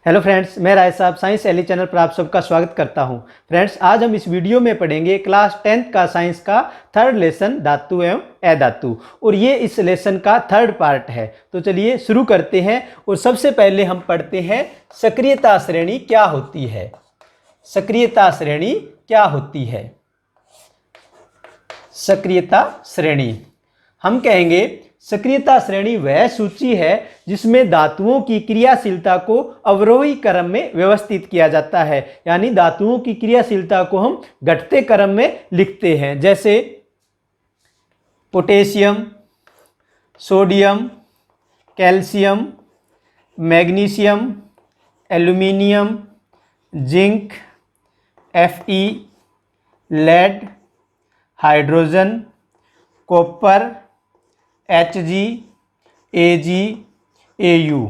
Hello friends, मैं राय साहब science Eli channel पर आप सबका स्वागत करता हूं। फ्रेंड्स, आज हम इस वीडियो में पढ़ेंगे क्लास 10th का साइंस का थर्ड लेसन धातु एवं अधातु, और ये इस लेसन का थर्ड पार्ट है। तो चलिए शुरू करते हैं। और सबसे पहले हम पढ़ते हैं सक्रियता श्रेणी क्या होती है। सक्रियता श्रेणी क्या होती है? सक्रियता श्रेणी हम कहेंगे सक्रियता श्रेणी वह सूची है जिसमें धातुओं की क्रियाशीलता को अवरोही क्रम में व्यवस्थित किया जाता है। यानी धातुओं की क्रियाशीलता को हम घटते क्रम में लिखते हैं, जैसे potassium, sodium, calcium, magnesium, aluminium, zinc, Fe, lead, hydrogen, copper, Hg, Ag, Au।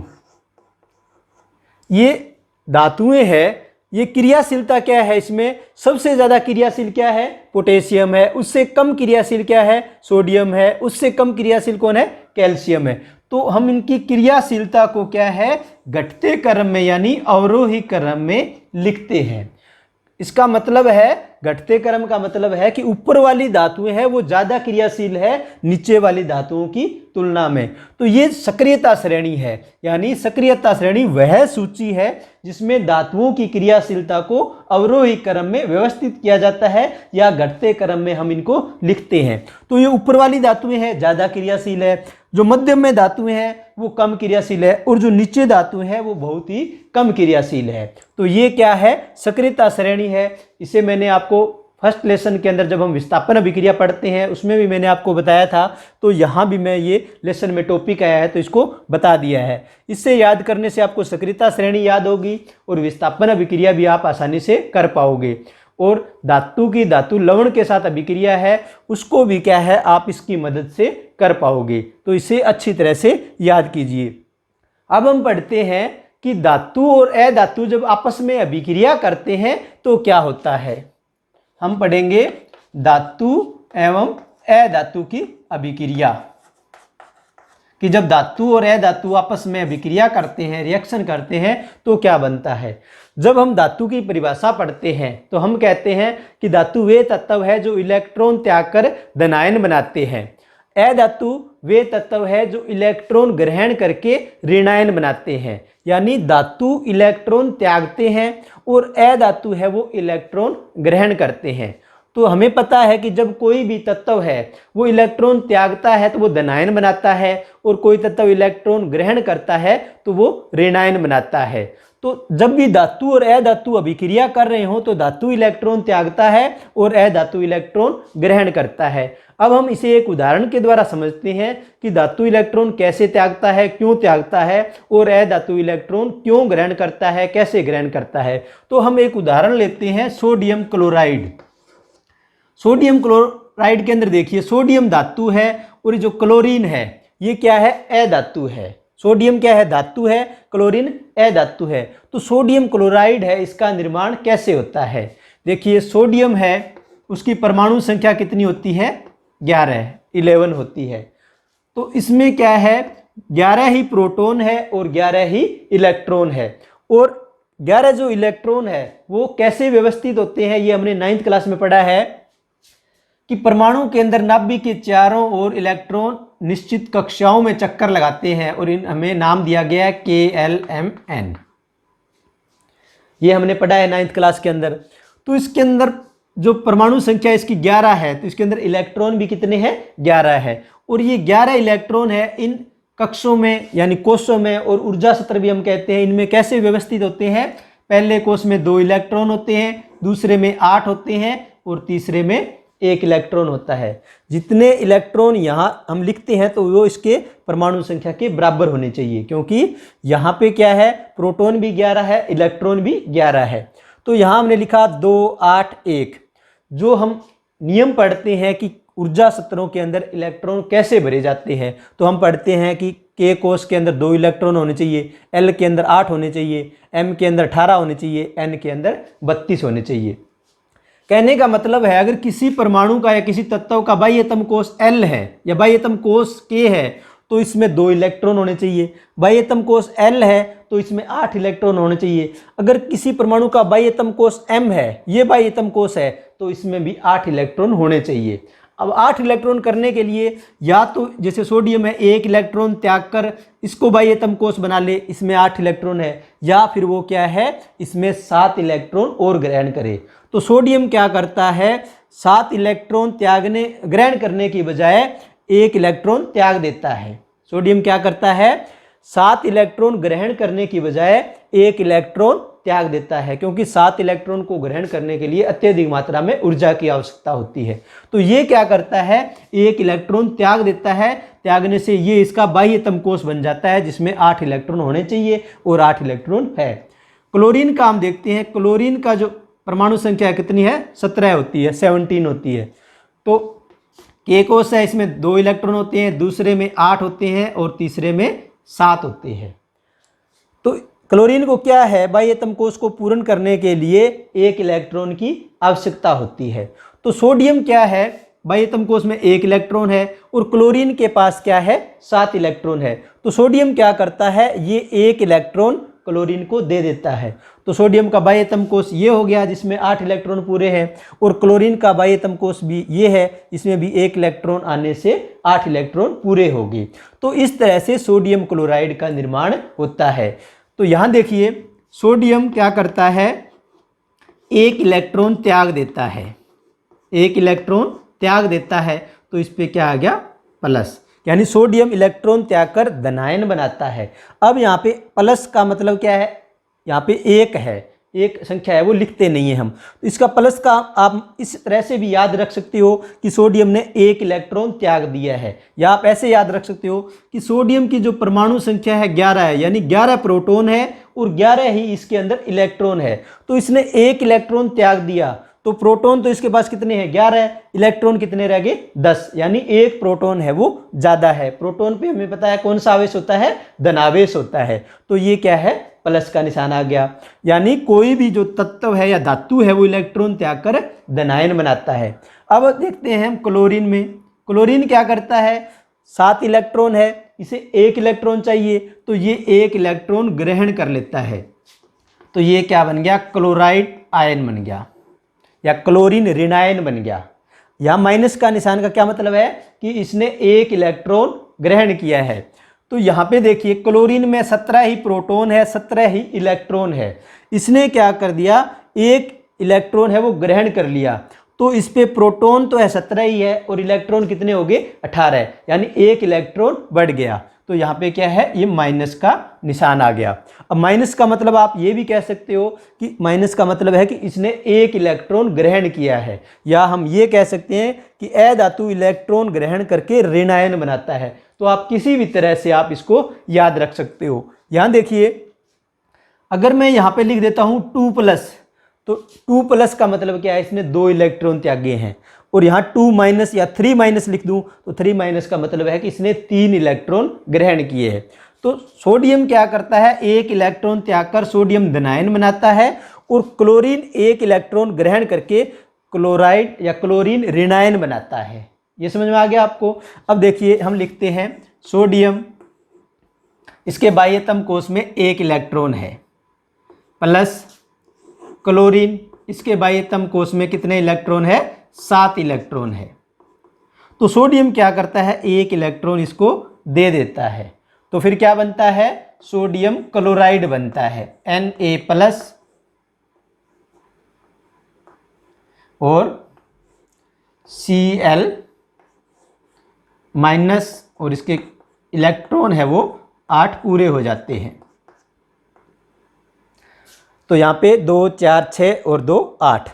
ये धातुएं हैं। ये क्रियाशीलता क्या है? इसमें सबसे ज़्यादा क्रियाशील क्या है? पोटेशियम है। उससे कम क्रियाशील क्या है? सोडियम है। उससे कम क्रियाशील कौन है? कैल्शियम है। तो हम इनकी क्रियाशीलता को क्या है? घटते क्रम में यानी अवरोही क्रम में लिखते हैं। इसका मतलब है, घटते क्रम का मतलब है कि ऊपर वाली धातुएं हैं वो ज़्यादा क्रियाशील है नीचे वाली धातुओं की तुलना में। तो ये सक्रियता श्रेणी है। यानी सक्रियता श्रेणी वह सूची है जिसमें धातुओं की क्रियाशीलता को अवरोही क्रम में व्यवस्थित किया जाता है या घटते क्रम में हम इनको लिखते हैं। तो ये ऊपर वाली धातुएं हैं ज़्यादा क्रियाशील है, जो मध्यम में धातुएं हैं वो कम क्रियाशील है, और जो नीचे धातुएं हैं वो बहुत ही कम क्रियाशील है। तो ये क्या है? सक्रियता श्रेणी है। इसे मैंने आपको फर्स्ट लेसन के अंदर जब हम विस्थापन अभिक्रिया पढ़ते हैं उसमें भी मैंने आपको बताया था। तो यहाँ भी मैं ये लेसन में टॉपिक आया है तो इसको बता दिया है। इससे याद करने से आपको सक्रियता श्रेणी याद होगी और विस्थापन अभिक्रिया भी आप आसानी से कर पाओगे। और धातु की धातु लवण के साथ अभिक्रिया है उसको भी क्या है आप इसकी मदद से कर पाओगे। तो इसे अच्छी तरह से याद कीजिए। अब हम पढ़ते हैं कि धातु और अधातु जब आपस में अभिक्रिया करते हैं तो क्या होता है। हम पढ़ेंगे धातु एवं अधातु की अभिक्रिया, कि जब धातु और अधातु आपस में अभिक्रिया करते हैं, रिएक्शन करते हैं, तो क्या बनता है। जब हम धातु की परिभाषा पढ़ते हैं तो हम कहते हैं कि धातु वे तत्व है जो इलेक्ट्रॉन त्याग कर धनायन बनाते हैं। अधातु वे तत्व है जो इलेक्ट्रॉन ग्रहण करके ऋणायन बनाते हैं। यानी धातु इलेक्ट्रॉन त्यागते हैं और अधातु है वो इलेक्ट्रॉन ग्रहण करते हैं। तो हमें पता है कि जब कोई भी तत्व है वो इलेक्ट्रॉन त्यागता है तो वो धनायन बनाता है, और कोई तत्व इलेक्ट्रॉन ग्रहण करता है तो वो ऋणायन बनाता है। तो जब भी धातु और अधातु अभिक्रिया कर रहे हो तो धातु इलेक्ट्रॉन त्यागता है और अधातु इलेक्ट्रॉन ग्रहण करता है। अब हम इसे एक उदाहरण के द्वारा समझते हैं कि धातु इलेक्ट्रॉन कैसे त्यागता है, क्यों त्यागता है, और अधातु इलेक्ट्रॉन क्यों ग्रहण करता है, कैसे ग्रहण करता है। तो हम एक उदाहरण लेते हैं सोडियम क्लोराइड। सोडियम क्लोराइड के अंदर देखिए सोडियम धातु है और जो क्लोरीन है ये क्या है? अधातु है। सोडियम क्या है? धातु है, क्लोरीन अधातु है। तो सोडियम क्लोराइड है, इसका निर्माण कैसे होता है? देखिए सोडियम है, उसकी परमाणु संख्या कितनी होती है? 11 होती है। तो इसमें क्या है? 11 ही प्रोटॉन है और 11 ही इलेक्ट्रॉन है। और 11 जो इलेक्ट्रॉन है वो कैसे व्यवस्थित होते हैं ये हमने 9th क्लास में पढ़ा है कि परमाणु के अंदर नाभिक के चारों ओर इलेक्ट्रॉन निश्चित कक्षाओं में चक्कर लगाते हैं, और इन हमें नाम दिया गया है KLMN। ये हमने पढ़ा है 9th क्लास के अंदर। तो इसके अंदर जो परमाणु संख्या इसकी 11 है तो इसके अंदर इलेक्ट्रॉन भी कितने हैं? 11 है। और ये 11 इलेक्ट्रॉन है इन कक्षों में यानी कोषों में, और ऊर्जा स्तर भी हम कहते हैं, इनमें कैसे व्यवस्थित होते हैं? पहले कोष में 2 इलेक्ट्रॉन होते हैं, दूसरे में 8 होते हैं, और तीसरे में 1 इलेक्ट्रॉन होता है। जितने इलेक्ट्रॉन यहाँ हम लिखते हैं तो वो इसके परमाणु संख्या के बराबर होने चाहिए, क्योंकि यहाँ पे क्या है? प्रोटॉन भी 11 है, इलेक्ट्रॉन भी 11 है। तो यहाँ हमने लिखा 2, 8, 1। जो हम नियम पढ़ते हैं कि ऊर्जा स्तरों के अंदर इलेक्ट्रॉन कैसे भरे जाते हैं, तो हम पढ़ते हैं कि K कोष के अंदर 2 इलेक्ट्रॉन होने चाहिए, L के अंदर 8 होने चाहिए, M के अंदर 18 होने चाहिए, N के अंदर 32 होने चाहिए। कहने का मतलब है अगर किसी परमाणु का या किसी तत्व का बाह्यतम कोष L है या बाह्यतम कोष K है तो इसमें 2 इलेक्ट्रॉन होने चाहिए। बाह्यतम कोष L है तो इसमें 8 इलेक्ट्रॉन होने चाहिए। अगर किसी परमाणु का बाह्यतम कोष M है, ये बाह्यतम कोष है, तो इसमें भी 8 इलेक्ट्रॉन होने चाहिए। अब 8 इलेक्ट्रॉन करने के लिए या तो जैसे सोडियम है 1 इलेक्ट्रॉन त्याग कर इसको बाह्यतम कोष बना ले, इसमें 8 इलेक्ट्रॉन है, या फिर वो क्या है इसमें 7 इलेक्ट्रॉन और ग्रहण करे। तो सोडियम क्या करता है, 7 इलेक्ट्रॉन ग्रहण करने की बजाय 1 इलेक्ट्रॉन त्याग देता है। सोडियम क्या करता है, 7 इलेक्ट्रॉन ग्रहण करने की बजाय 1 इलेक्ट्रॉन त्याग देता है, क्योंकि 7 इलेक्ट्रॉन को ग्रहण करने के लिए अत्यधिक मात्रा में ऊर्जा की आवश्यकता होती है। तो ये क्या करता है, 1 इलेक्ट्रॉन त्याग देता है। त्यागने से ये इसका बाह्यतम कोष बन जाता है जिसमें 8 इलेक्ट्रॉन होने चाहिए और 8 इलेक्ट्रॉन है। क्लोरीन का हम देखते हैं, क्लोरीन का जो परमाणु संख्या कितनी है, 17 होती है, 17 होती है। तो K कोष है, इसमें 2 इलेक्ट्रॉन होते हैं, दूसरे में 8 होते हैं और तीसरे में 7 होते हैं। तो क्लोरीन को क्या है, बाह्यतम कोष को पूर्ण करने के लिए 1 इलेक्ट्रॉन की आवश्यकता होती है। तो सोडियम क्या है, बाह्यतम कोष में 1 इलेक्ट्रॉन है और क्लोरीन के पास क्या है, 7 इलेक्ट्रॉन है। तो सोडियम क्या करता है, ये 1 इलेक्ट्रॉन क्लोरीन को दे देता है। तो सोडियम का बाह्यतम कोष ये हो गया जिसमें 8 इलेक्ट्रॉन पूरे हैं, और क्लोरीन का बाह्यतम कोष भी ये है, इसमें भी 1 इलेक्ट्रॉन आने से 8 इलेक्ट्रॉन पूरे हो गए। तो इस तरह से सोडियम क्लोराइड का निर्माण होता है। तो यहाँ देखिए सोडियम क्या करता है, 1 इलेक्ट्रॉन त्याग देता है, 1 इलेक्ट्रॉन त्याग देता है, तो इस पर क्या आ गया, प्लस, यानी सोडियम इलेक्ट्रॉन त्याग कर धनायन बनाता है। अब यहाँ पे प्लस का मतलब क्या है, यहाँ पे 1 है, एक संख्या है, वो लिखते नहीं है हम। तो इसका प्लस का आप इस तरह से भी याद रख सकते हो कि सोडियम ने 1 इलेक्ट्रॉन त्याग दिया है, या आप ऐसे याद रख सकते हो कि सोडियम की जो परमाणु संख्या है 11 है, यानी 11 प्रोटॉन है और 11 ही इसके अंदर इलेक्ट्रॉन है। तो इसने 1 इलेक्ट्रॉन त्याग दिया, तो प्रोटॉन तो इसके पास कितने हैं, 11, इलेक्ट्रॉन कितने रह गए, 10, यानी 1 प्रोटॉन है वो ज़्यादा है। प्रोटॉन पे हमें पता है कौन सा आवेश होता है, धनावेश होता है। तो ये क्या है, प्लस का निशान आ गया। यानी कोई भी जो तत्व है या धातु है वो इलेक्ट्रॉन त्याग कर धनायन बनाता है। अब देखते हैं हम क्लोरीन में, क्लोरीन क्या करता है, 7 इलेक्ट्रॉन है, इसे 1 इलेक्ट्रॉन चाहिए, तो ये 1 इलेक्ट्रॉन ग्रहण कर लेता है। तो ये क्या बन गया, क्लोराइड आयन बन गया, या क्लोरीन ऋणायन बन गया। यहाँ माइनस का निशान का क्या मतलब है कि इसने 1 इलेक्ट्रॉन ग्रहण किया है। तो यहाँ पे देखिए क्लोरीन में 17 ही प्रोटॉन है, 17 ही इलेक्ट्रॉन है। इसने क्या कर दिया, 1 इलेक्ट्रॉन है वो ग्रहण कर लिया। तो इस पे प्रोटॉन तो है 17 ही है और इलेक्ट्रॉन कितने हो गए, 18, यानी 1 इलेक्ट्रॉन बढ़ गया। तो यहाँ पे क्या है, ये माइनस का निशान आ गया। अब माइनस का मतलब आप ये भी कह सकते हो कि माइनस का मतलब है कि इसने 1 इलेक्ट्रॉन ग्रहण किया है, या हम ये कह सकते हैं कि अधातु इलेक्ट्रॉन ग्रहण करके ऋणायन बनाता है। तो आप किसी भी तरह से आप इसको याद रख सकते हो। यहाँ देखिए अगर मैं यहाँ पे लिख देता हूँ 2+, तो 2+ का मतलब क्या है, इसने 2 इलेक्ट्रॉन त्यागे हैं। और यहाँ 2- या 3- लिख दूँ तो 3- का मतलब है कि इसने 3 इलेक्ट्रॉन ग्रहण किए हैं। तो सोडियम क्या करता है, 1 इलेक्ट्रॉन त्याग कर सोडियम धनायन बनाता है, और क्लोरीन 1 इलेक्ट्रॉन ग्रहण करके क्लोराइड या क्लोरीन ऋणायन बनाता है। ये समझ में आ गया आपको। अब देखिए हम लिखते हैं सोडियम, इसके बाह्यतम कोष में 1 इलेक्ट्रॉन है, प्लस क्लोरीन, इसके बाह्यतम कोष में कितने इलेक्ट्रॉन है, 7 इलेक्ट्रॉन है। तो सोडियम क्या करता है, 1 इलेक्ट्रॉन इसको दे देता है। तो फिर क्या बनता है, सोडियम क्लोराइड बनता है, Na+ और Cl-, और इसके इलेक्ट्रॉन है वो 8 पूरे हो जाते हैं। तो यहाँ पे 2, 4, 6 और 2, 8।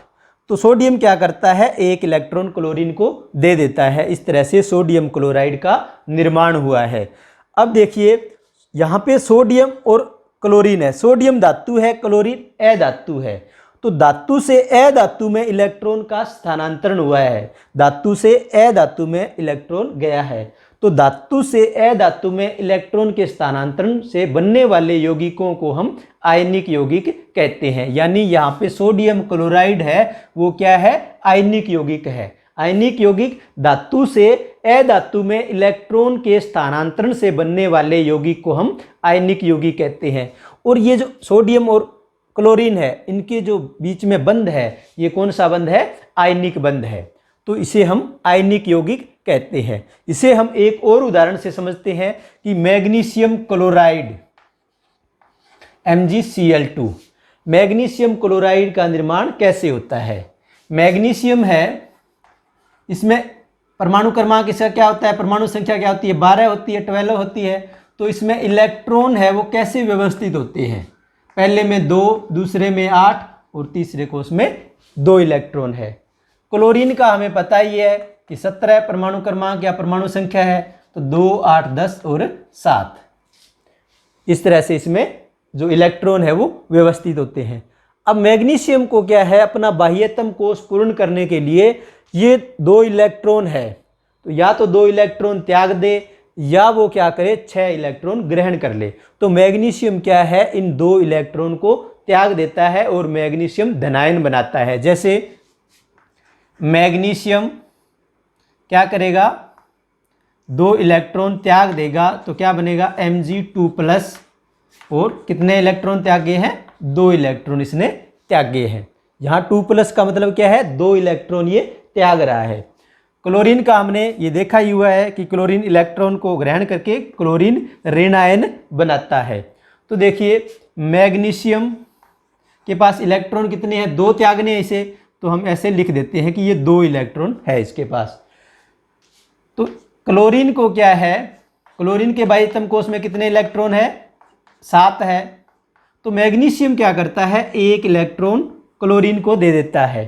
तो सोडियम क्या करता है, 1 इलेक्ट्रॉन क्लोरीन को दे देता है। इस तरह से सोडियम क्लोराइड का निर्माण हुआ है। अब देखिए यहाँ पे सोडियम और क्लोरीन है, सोडियम धातु है, क्लोरीन अधातु है। तो धातु से अधातु में इलेक्ट्रॉन का स्थानांतरण हुआ है, धातु से अधातु में इलेक्ट्रॉन गया है। तो धातु से अधातु में इलेक्ट्रॉन के स्थानांतरण से बनने वाले यौगिकों को हम आयनिक यौगिक कहते हैं। यानी यहाँ पे सोडियम क्लोराइड है वो क्या है, आयनिक यौगिक है। आयनिक यौगिक धातु से अधातु में इलेक्ट्रॉन के स्थानांतरण से बनने वाले यौगिक को हम आयनिक यौगिक कहते हैं। और ये जो सोडियम और क्लोरीन है, इनके जो बीच में बंध है, ये कौन सा बंध है? आयनिक बंध है। तो इसे हम आयनिक यौगिक कहते हैं। इसे हम एक और उदाहरण से समझते हैं कि magnesium chloride MgCl2, magnesium chloride का निर्माण कैसे होता है? मैग्नीशियम है, इसमें परमाणु क्रमांक इसका क्या होता है? परमाणु संख्या क्या होती है? 12 होती है, 12 होती है। तो इसमें इलेक्ट्रॉन है वो कैसे व्यवस्थित होते हैं? पहले में 2, दूसरे में 8 और तीसरे कोष में 2 इलेक्ट्रॉन है। क्लोरीन का हमें पता ही है कि 17 परमाणु क्रमांक या परमाणु संख्या है, तो 2, 8, 10 और 7। इस तरह से इसमें जो इलेक्ट्रॉन है वो व्यवस्थित होते हैं। अब मैग्नीशियम को क्या है, अपना बाह्यतम कोष पूर्ण करने के लिए ये 2 इलेक्ट्रॉन है, तो या तो 2 इलेक्ट्रॉन त्याग दे या वो क्या करे, 6 इलेक्ट्रॉन ग्रहण कर ले। तो मैग्नीशियम क्या है, इन 2 इलेक्ट्रॉन को त्याग देता है और मैग्नीशियम धनायन बनाता है। जैसे मैग्नीशियम क्या करेगा, 2 इलेक्ट्रॉन त्याग देगा तो क्या बनेगा, Mg2+। और कितने इलेक्ट्रॉन त्यागे हैं? 2 इलेक्ट्रॉन इसने त्यागे हैं। यहाँ 2+ का मतलब क्या है, 2 इलेक्ट्रॉन ये त्याग रहा है। क्लोरीन का हमने ये देखा ही हुआ है कि क्लोरीन इलेक्ट्रॉन को ग्रहण करके क्लोरीन ऋणायन बनाता है। तो देखिए मैग्नीशियम के पास इलेक्ट्रॉन कितने हैं, 2 त्यागने हैं इसे, तो हम ऐसे लिख देते हैं कि ये 2 इलेक्ट्रॉन है इसके पास। तो क्लोरीन को क्या है, क्लोरीन के बाह्यतम कोष में कितने इलेक्ट्रॉन है, 7 है। तो मैग्नीशियम क्या करता है, 1 इलेक्ट्रॉन क्लोरीन को दे देता है।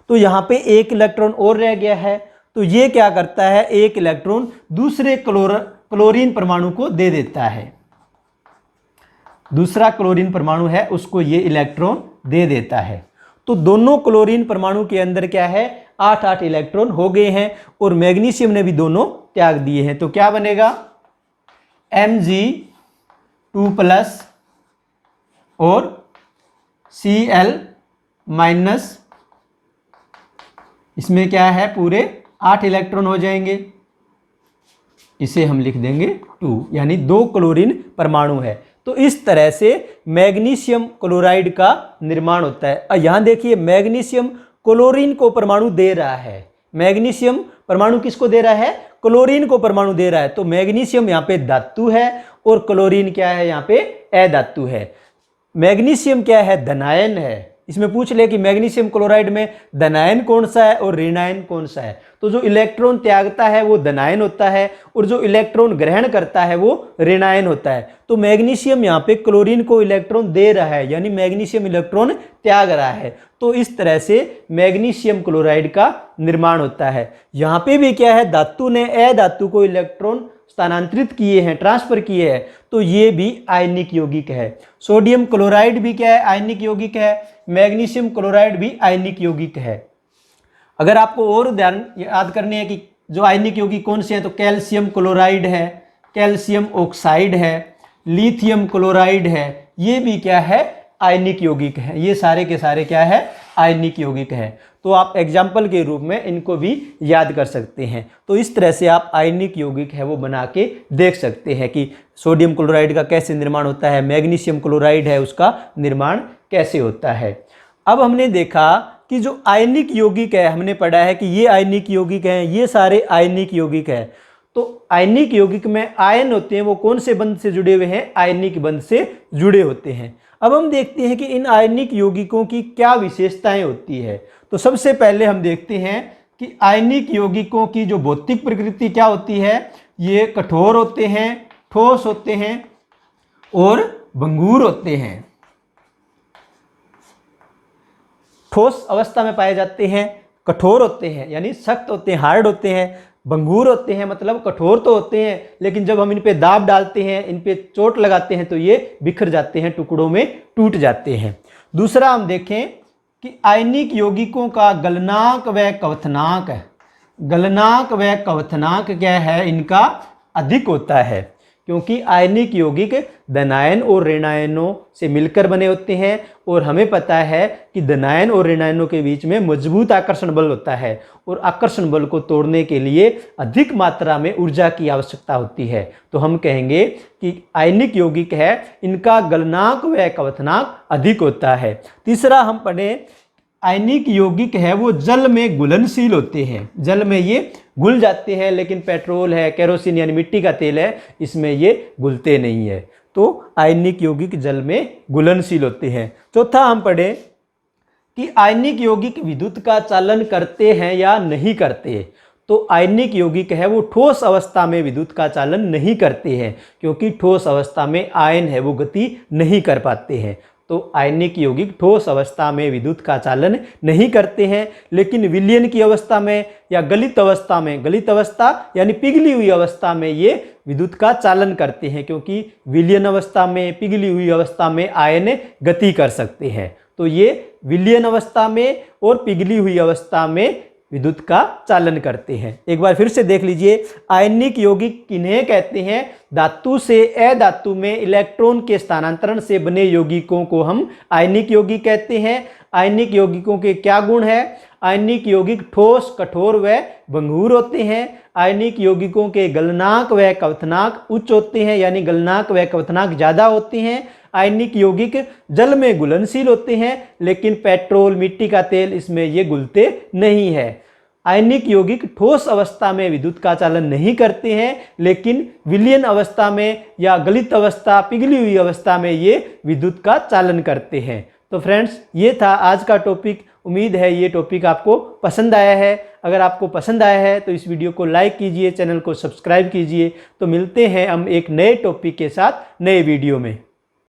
तो यहाँ पे 1 इलेक्ट्रॉन और रह गया है, तो ये क्या करता है, 1 इलेक्ट्रॉन दूसरे क्लोरीन परमाणु को दे देता है। दूसरा क्लोरीन परमाणु है उसको ये इलेक्ट्रॉन दे देता है। तो दोनों क्लोरीन परमाणु के अंदर क्या है, 8-8 इलेक्ट्रॉन हो गए हैं और मैग्नीशियम ने भी दोनों त्याग दिए हैं। तो क्या बनेगा, Mg2+ और Cl-, इसमें क्या है, पूरे 8 इलेक्ट्रॉन हो जाएंगे। इसे हम लिख देंगे 2, यानी 2 क्लोरीन परमाणु है। तो इस तरह से मैग्नीशियम क्लोराइड का निर्माण होता है। और यहाँ देखिए मैग्नीशियम क्लोरीन को परमाणु दे रहा है। मैग्नीशियम परमाणु किसको दे रहा है, क्लोरीन को परमाणु दे रहा है। तो मैग्नीशियम यहाँ पे धातु है और क्लोरीन क्या है, यहाँ पे अधातु है। मैग्नीशियम क्या है, धनायन है। इसमें पूछ ले कि मैग्नीशियम क्लोराइड में धनायन कौन सा है और ऋणायन कौन सा है। तो जो इलेक्ट्रॉन त्यागता है वो धनायन होता है और जो इलेक्ट्रॉन ग्रहण करता है वो ऋणायन होता है। तो मैग्नीशियम यहाँ पे क्लोरीन को इलेक्ट्रॉन दे रहा है, यानी मैग्नीशियम इलेक्ट्रॉन त्याग रहा है। तो इस तरह से मैग्नीशियम क्लोराइड का निर्माण होता है। यहाँ पे भी क्या है, धातु ने अधातु को इलेक्ट्रॉन स्थानांतरित किए हैं, ट्रांसफर किए हैं, तो ये भी आयनिक यौगिक है। सोडियम क्लोराइड भी क्या है, आयनिक यौगिक है। मैग्नीशियम क्लोराइड भी आयनिक यौगिक है। अगर आपको और उदाहरण याद करने हैं कि जो आयनिक यौगिक कौन से हैं, तो कैल्शियम क्लोराइड है, कैल्शियम ऑक्साइड है, लिथियम क्लोराइड है, ये भी क्या है, आयनिक यौगिक है। ये सारे के सारे क्या है, आयनिक यौगिक है। तो आप एग्जाम्पल के रूप में इनको भी याद कर सकते हैं। तो इस तरह से आप आयनिक यौगिक है वो बना के देख सकते हैं कि सोडियम क्लोराइड का कैसे निर्माण होता है, मैग्नीशियम क्लोराइड है उसका निर्माण कैसे होता है। अब हमने देखा कि जो आयनिक यौगिक है, हमने पढ़ा है कि ये आयनिक यौगिक हैं, ये सारे आयनिक यौगिक हैं। तो आयनिक यौगिक में आयन होते हैं वो कौन से बंध से जुड़े हुए हैं, आयनिक बंध से जुड़े होते हैं। अब हम देखते हैं कि इन आयनिक यौगिकों की क्या विशेषताएं होती है। तो सबसे पहले हम देखते हैं कि आयनिक यौगिकों की जो भौतिक प्रकृति क्या होती है, ये कठोर होते हैं, ठोस होते हैं और भंगुर होते हैं। ठोस अवस्था में पाए जाते हैं, कठोर होते हैं यानी सख्त होते हैं, हार्ड होते हैं, भंगुर होते हैं मतलब कठोर तो होते हैं लेकिन जब हम इन पे दाब डालते हैं, इन पे चोट लगाते हैं तो ये बिखर जाते हैं, टुकड़ों में टूट जाते हैं। दूसरा हम देखें कि आयनिक यौगिकों का गलनांक व क्वथनांक, गलनांक व क्वथनांक क्या है, इनका अधिक होता है। क्योंकि आयनिक यौगिक धनायन और ऋणायनों से मिलकर बने होते हैं और हमें पता है कि धनायन और ऋणायनों के बीच में मजबूत आकर्षण बल होता है और आकर्षण बल को तोड़ने के लिए अधिक मात्रा में ऊर्जा की आवश्यकता होती है। तो हम कहेंगे कि आयनिक यौगिक है इनका गलनांक व क्वथनांक अधिक होता है। तीसरा हम पढ़ें, आयनिक यौगिक है वो जल में घुलनशील होते हैं, जल में ये घुल जाते हैं, लेकिन पेट्रोल है, केरोसिन यानी मिट्टी का तेल है, इसमें ये घुलते नहीं है। तो आयनिक यौगिक जल में घुलनशील होते हैं। चौथा हम पढ़ें कि आयनिक यौगिक विद्युत का चालन करते हैं या नहीं करते। तो आयनिक यौगिक है वो ठोस अवस्था में विद्युत का चालन नहीं करते हैं, क्योंकि ठोस अवस्था में आयन है वो गति नहीं कर पाते हैं। तो आयनिक यौगिक ठोस अवस्था में विद्युत का चालन नहीं करते हैं, लेकिन विलयन की अवस्था में या गलित अवस्था में, गलित अवस्था यानी पिघली हुई अवस्था में ये विद्युत का चालन करते हैं, क्योंकि विलयन अवस्था में, पिघली हुई अवस्था में आयन गति कर सकते हैं। तो ये विलयन अवस्था में और पिघली हुई अवस्था में विद्युत का चालन करते हैं। एक बार फिर से देख लीजिए, आयनिक यौगिक किन्हें कहते हैं? धातु से अधातु में इलेक्ट्रॉन के स्थानांतरण से बने यौगिकों को हम आयनिक यौगिक कहते हैं। आयनिक यौगिकों के क्या गुण है? आयनिक यौगिक ठोस, कठोर व भंगुर होते हैं। आयनिक यौगिकों के गलनांक व क्वथनांक उच्च होते हैं, यानी गलनांक व क्वथनांक ज़्यादा होते हैं। आयनिक यौगिक जल में घुलनशील होते हैं, लेकिन पेट्रोल, मिट्टी का तेल, इसमें ये घुलते नहीं है। आयनिक यौगिक ठोस अवस्था में विद्युत का चालन नहीं करते हैं, लेकिन विलयन अवस्था में या गलित अवस्था, पिघली हुई अवस्था में ये विद्युत का चालन करते हैं। तो फ्रेंड्स, ये था आज का टॉपिक। उम्मीद है ये टॉपिक आपको पसंद आया है। अगर आपको पसंद आया है तो इस वीडियो को लाइक कीजिए, चैनल को सब्सक्राइब कीजिए। तो मिलते हैं हम एक नए टॉपिक के साथ नए वीडियो में।